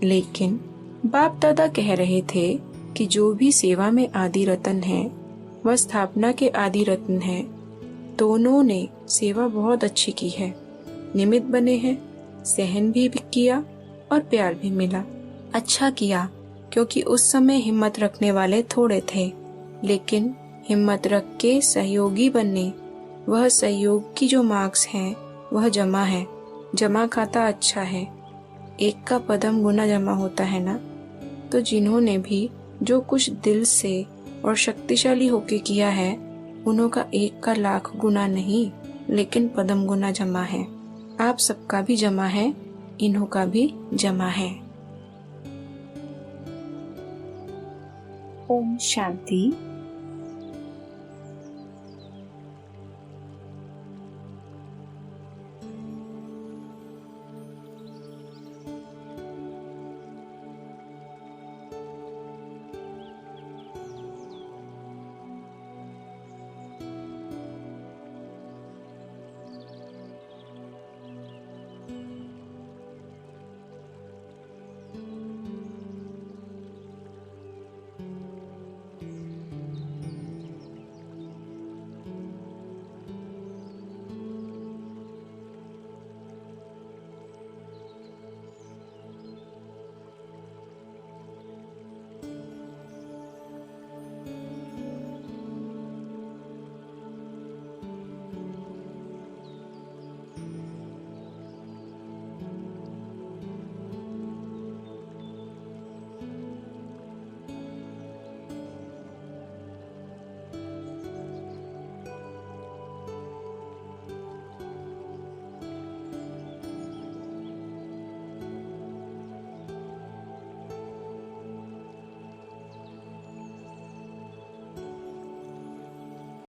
Speaker 1: लेकिन बाप दादा कह रहे थे कि जो भी सेवा में आदि रत्न है वह स्थापना के आदि रत्न है। दोनों ने सेवा बहुत अच्छी की है, निमित्त बने हैं, सहन भी किया और प्यार भी मिला। अच्छा किया, क्योंकि उस समय हिम्मत रखने वाले थोड़े थे, लेकिन हिम्मत रख के सहयोगी बनने, वह सहयोग की जो मार्क्स हैं वह जमा है। जमा खाता अच्छा है, एक का पदम गुना जमा होता है ना। तो जिन्होंने भी जो कुछ दिल से और शक्तिशाली होके किया है, उन्हों का एक का लाख गुना नहीं, लेकिन पदम गुना जमा है। आप सबका भी जमा है, इन्हों का भी जमा है।
Speaker 2: ओम शांति।